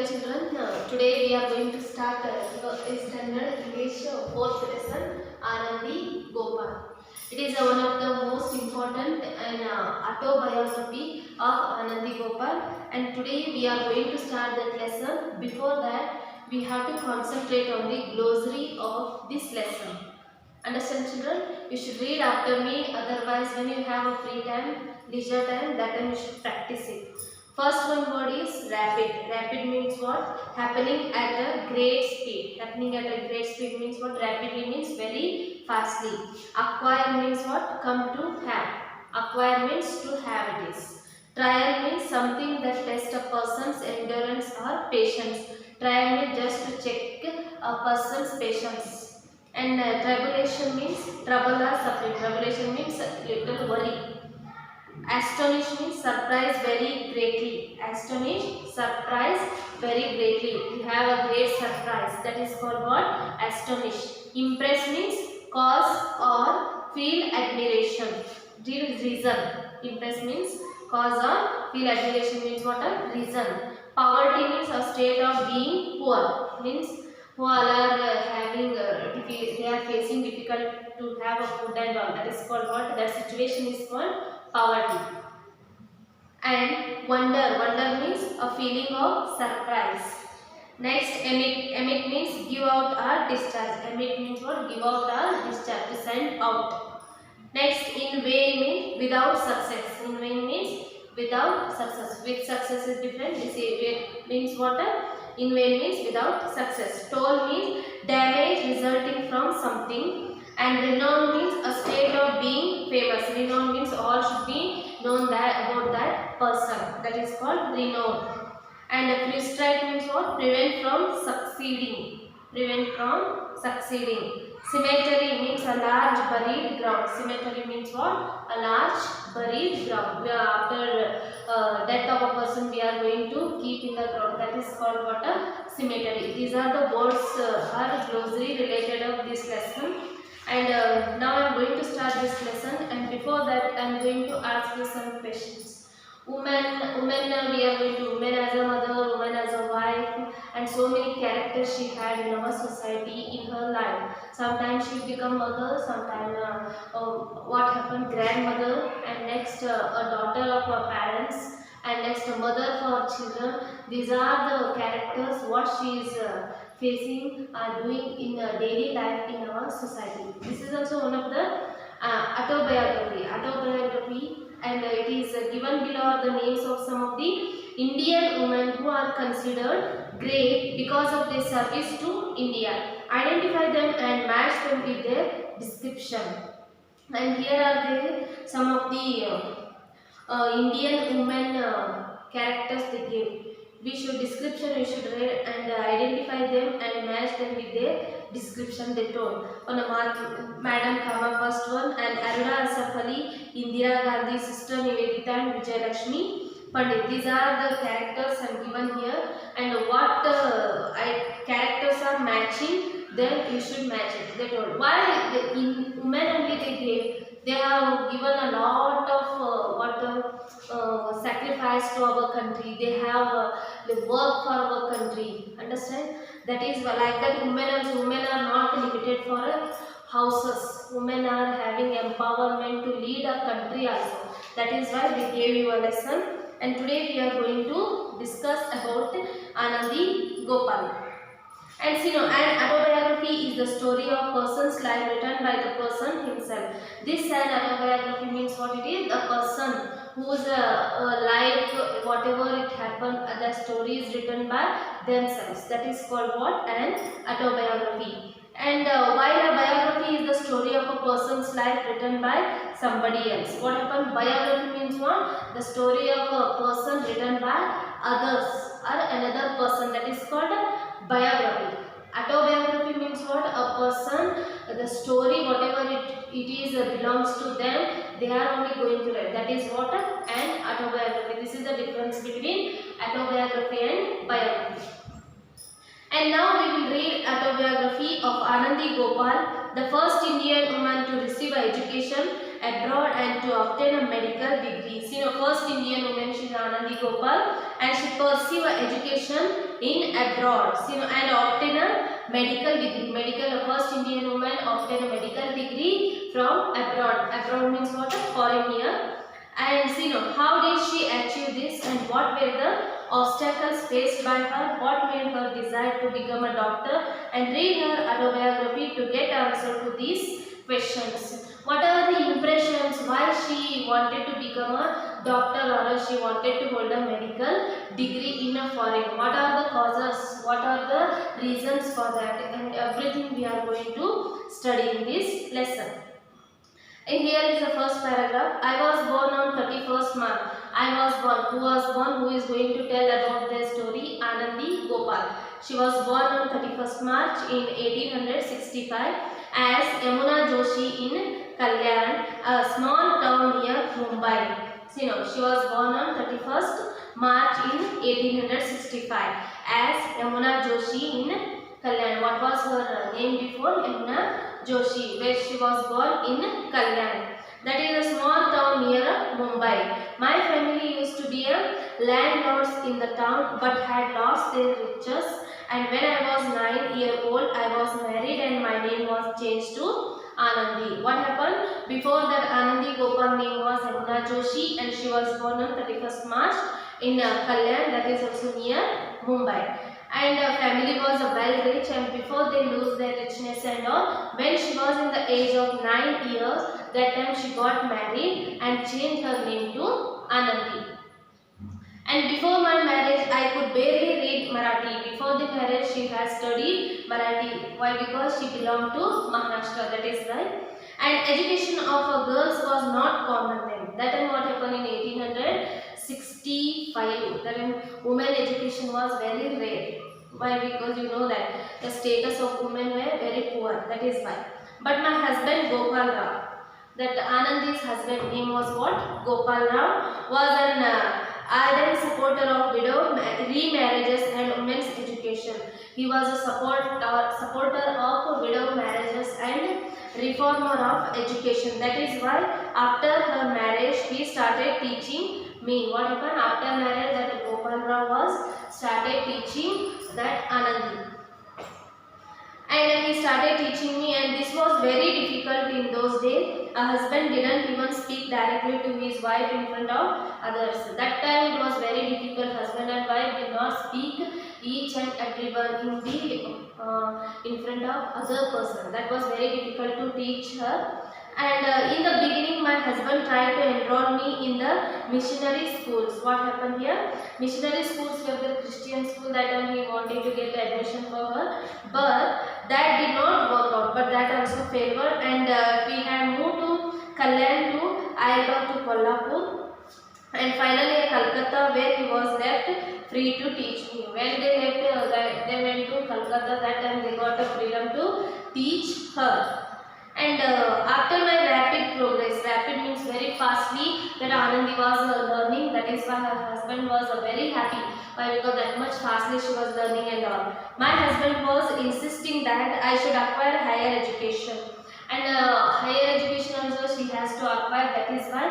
children. Today we are going to start standard English 4th lesson, Anandi Gopal. It is one of the most important and autobiography of Anandi Gopal, and today we are going to start that lesson. Before that, we have to concentrate on the glossary of this lesson. Understand, children? You should read after me, otherwise when you have a free time, leisure time, that time you should practice it. First one word is rapid. Rapid means what? Happening at a great speed. Happening at a great speed means what? Rapidly means very fastly. Acquire means what? Come to have. Acquire means to have it is. Trial means something that tests a person's endurance or patience. Trial means just to check a person's patience. And tribulation means trouble or suffering. Tribulation means little worry. Astonish means surprise very greatly. Astonish, surprise very greatly. You have a great surprise. That is called what? Astonish. Impress means cause or feel admiration. Reason. Impress means cause or feel admiration means what? A reason. Poverty means a state of being poor. Means who all are they are facing difficult to have a food and all. That is called what? That situation is called poverty. And wonder means a feeling of surprise. Next, emit means give out or discharge. Emit means what? Give out or discharge, to send out. Next, in vain means without success. In vain means without success. With success is different. This means what? In vain means without success. Toll means damage resulting from something. And renown means a state of being famous. Renown means all should be known about that person. That is called renown. And frustrate means what? Prevent from succeeding. Prevent from succeeding. Cemetery means a large buried ground. Cemetery means what? A large buried ground. After death of a person, we are going to keep in the ground. That is called what? A cemetery. These are the words or glossary related of this lesson. And now I am going to start this lesson, and before that I am going to ask you some questions. Woman, we are going to woman as a mother, woman as a wife, and so many characters she had in our society in her life. Sometimes she become mother, sometimes what happened, grandmother, and next a daughter of her parents, and next a mother for children. These are the characters what she is facing or doing in daily life in our society. This is also one of the autobiography, and it is given below are the names of some of the Indian women who are considered great because of their service to India. Identify them and match them with their description. And here are some of the Indian women characters they gave. We should read and identify them and match them with their description they told. On a Madam Kama, first one, and Aruna Asaf Ali, Indira Gandhi, Sister Nivedita, and Vijayalakshmi Pandit. These are the characters I am given here, and what characters are matching, then you should match it. They told. Why in women only they gave? They have given a lot of sacrifice to our country. They have they work for our country. Understand? That is like that. Women are not limited for houses. Women are having empowerment to lead a country also. That is why we gave you a lesson. And today we are going to discuss about Anandi Gopal. And an autobiography is the story of person's life written by the person himself. This an autobiography means what it is? The person whose life, whatever it happened, the story is written by themselves. That is called what? An autobiography. And while a biography is the story of a person's life written by somebody else. What happened? Biography means what? The story of a person written by others or another person. That is called a biography. Autobiography means what? A person, the story, whatever it is belongs to them, they are only going to write. That is what? An autobiography. This is the difference between autobiography and biography. And now we will read autobiography of Anandi Gopal, the first Indian woman to receive education abroad and to obtain a medical degree. First Indian woman, she is Anandi Gopal, and she pursued her education in abroad. And obtained a medical degree. First Indian woman obtained a medical degree from abroad. Abroad means what? A foreign year. And how did she achieve this, and what were the obstacles faced by her, what made her desire to become a doctor, and read her autobiography to get answer to these questions. What are the impressions why she wanted to become a doctor, or she wanted to hold a medical degree in a foreign? What are the causes? What are the reasons for that? And everything we are going to study in this lesson. And here is the first paragraph. I was born on 31st March. I was born. Who was born? Who is going to tell about their story? Anandi Gopal. She was born on 31st March in 1865 as Yamuna Joshi in Kalyan, a small town near Mumbai. She was born on 31st March in 1865 as Yamuna Joshi in Kalyan. What was her name before? Yamuna Joshi, where she was born in Kalyan. That is a small town near Mumbai. My family used to be a landlords in the town but had lost their riches, and when I was 9 years old I was married and my name was changed to Anandi. What happened? Before that Anandi Gopal name was Yamuna Joshi and she was born on 31st March in Kalyan, that is also near Mumbai. And family was well rich, and before they lose their richness and all, when she was in the age of 9 years, that time she got married and changed her name to Anandi. And before my marriage, I could barely read Marathi. Before the marriage, she has studied Marathi. Why? Because she belonged to Maharashtra, that is right. And education of girls was not common then. That time what happened in 1865, that time women education was very rare. Why? Because you know that the status of women were very poor, that is why. But my husband Gopal Rao, that Anandi's husband name was what? Gopal Rao, was an ardent supporter of widow remarriages and women's education. He was a supporter of widow marriages and reformer of education. That is why after her marriage he started teaching me. What happened after marriage? That Gopal Rao was started teaching that Anandi. And he started teaching me, and this was very difficult in those days. A husband didn't even speak directly to his wife in front of others. That time it was very difficult. Husband and wife did not speak each and everyone in front of other person. That was very difficult to teach her. And in the beginning my husband tried to enroll me in the missionary schools. What happened here? Missionary schools were the Christian school. That time he wanted to get admission for her, but that did not work out. But that also failed, and we had moved to Kalyan to Ailwar to Kolhapur, and finally at Calcutta, where he was left free to teach me. When they left, they went to Calcutta. That time they got the freedom to teach her. And after my rapid progress, rapid means very fastly, that Anandi was learning. That is why her husband was very happy. Why? Because that much fastly she was learning and all. My husband was insisting that I should acquire higher education. And higher education also she has to acquire. That is why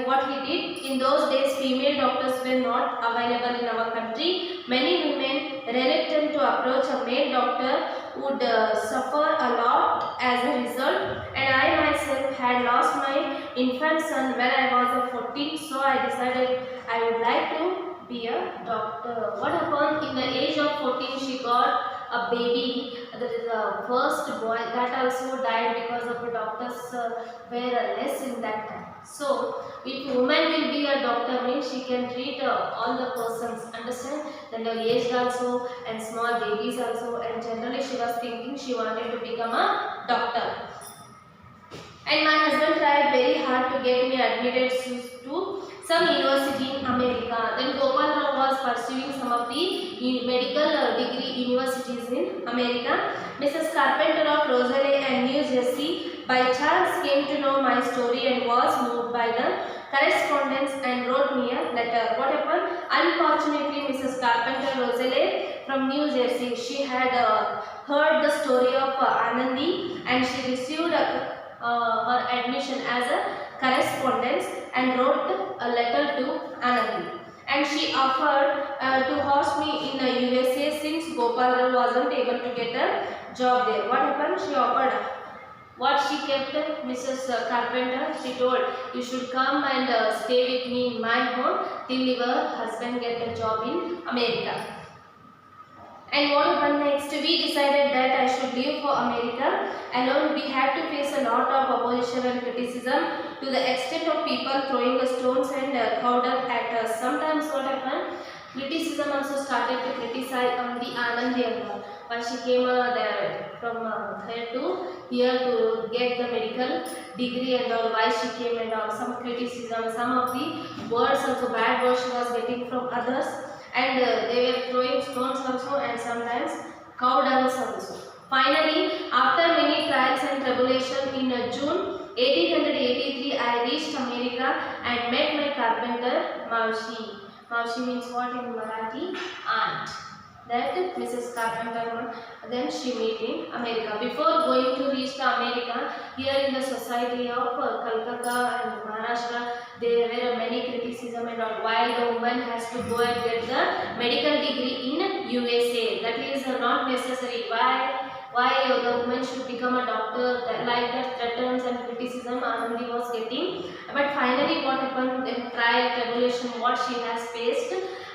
what he did, in those days female doctors were not available in our country. Many women reluctant to approach a male doctor would suffer a lot as a result, and I myself had lost my infant son when I was 14, so I decided I would like to be a doctor. What happened? In the age of 14 she got a baby, that is the first boy. That also died because of the doctors were less in that time. So if woman will be a doctor, means she can treat all the persons, understand? Then the aged also and small babies also, and generally she was thinking she wanted to become a doctor. And my husband tried very hard to get me admitted to some university in America. Then Gopal Rao was pursuing some of the medical degree universities in America. Mrs. Carpenter of Rosalie and New Jersey by chance came to know my story and was moved by the correspondence and wrote me a letter. What happened? Unfortunately, Mrs. Carpenter Rosalie from New Jersey, she had heard the story of Anandi, and she received her admission as a correspondence and wrote a letter to Anandi. and she offered to host me in the USA since Gopal wasn't able to get a job there. What happened? She offered. What she kept Mrs. Carpenter, she told, you should come and stay with me in my home till your husband get a job in America. And what happened next? We decided that I should leave for America alone. We had to face a lot of opposition and criticism to the extent of people throwing the stones and cow dung at us. Sometimes what happened? Criticism also started to criticize on the Anandi Amma. Why she came there from there to here to get the medical degree and all. Why she came and all. Some criticism, some of the words also bad words she was getting from others. And they were throwing stones also and sometimes cow dungs also. Finally, after many trials and tribulation in June 1883, I reached America and met my carpenter Maushi. Maushi means what in Marathi? Aunt. That Mrs. Carpenter, then she met in America. Before going to reach the America, here in the society of Calcutta and Maharashtra, there were many criticism and all. Why the woman has to go and get the medical degree in USA? That is not necessary. Why the woman should become a doctor? Like that threats and criticism Anandi was getting. But finally, what happened in trial tribulation? What she has faced.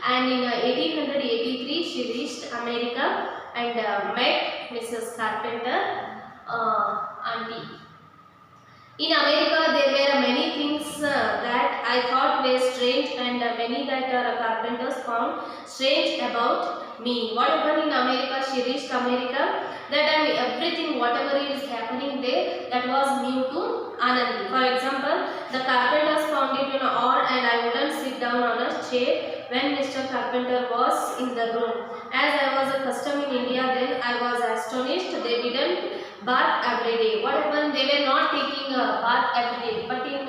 And in 1883, she reached America and met Mrs. Carpenter, auntie. In America, there were many things that I thought were strange and many that carpenters found strange about me. What happened in America? She reached America. That time everything, whatever is happening there, that was new to Anandi. For example, the carpenters found it odd and I wouldn't sit down on a chair when Mr. Carpenter was in the room. As I was a custom in India, then I was astonished. They didn't bath every day. What happened? They were not taking a bath every day. But in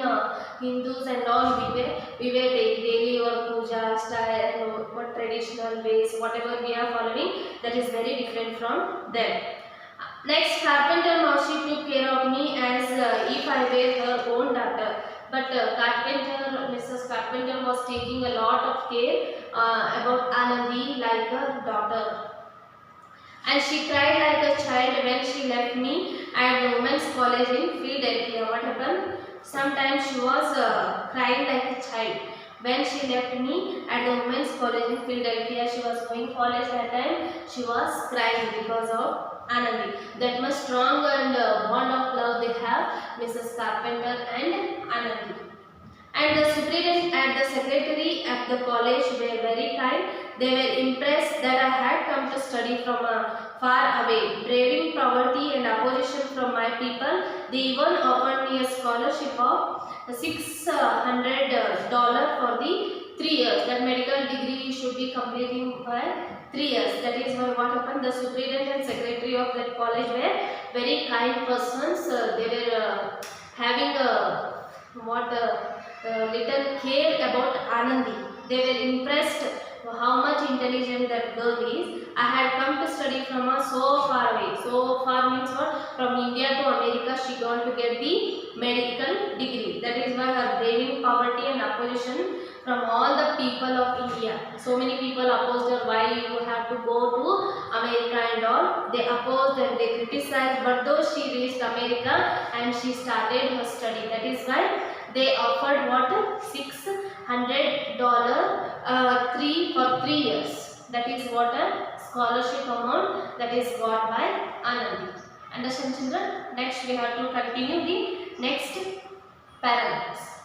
Hindus and all, we were taking daily or puja style and what traditional ways, whatever we are following, that is very different from them. Next, Carpenter Maushi took care of me as if I were her own daughter. But Mrs. Carpenter was taking a lot of care about Anandi like a daughter. And she cried like a child when she left me at the women's college in Philadelphia. What happened? Sometimes she was crying like a child. When she left me at the women's college in Philadelphia, she was going college that time. She was crying because of Anandi. That much strong and bond of love they have, Mrs. Carpenter and Anandi. And the superintendent and the secretary at the college were very kind. They were impressed that I had come to study from far away, braving poverty and opposition from my people. They even offered me a scholarship of $600 for the 3 years. That medical degree should be completing by 3 years. That is why what happened. The superintendent and secretary of that college were very kind persons. They were having a little care about Anandi. They were impressed how much intelligent that girl is. I had come to study from her so far away. So far means what? From India to America, she gone to get the medical degree. That is why her braving poverty and opposition from all the people of India. So many people opposed her. Why you have to go to America and all? They opposed and they criticized. But though she reached America and she started her study. That is why they offered what? $600 for 3 years. That is what a scholarship amount that is got by Anandi. Understand children? Next we have to continue the next paragraphs.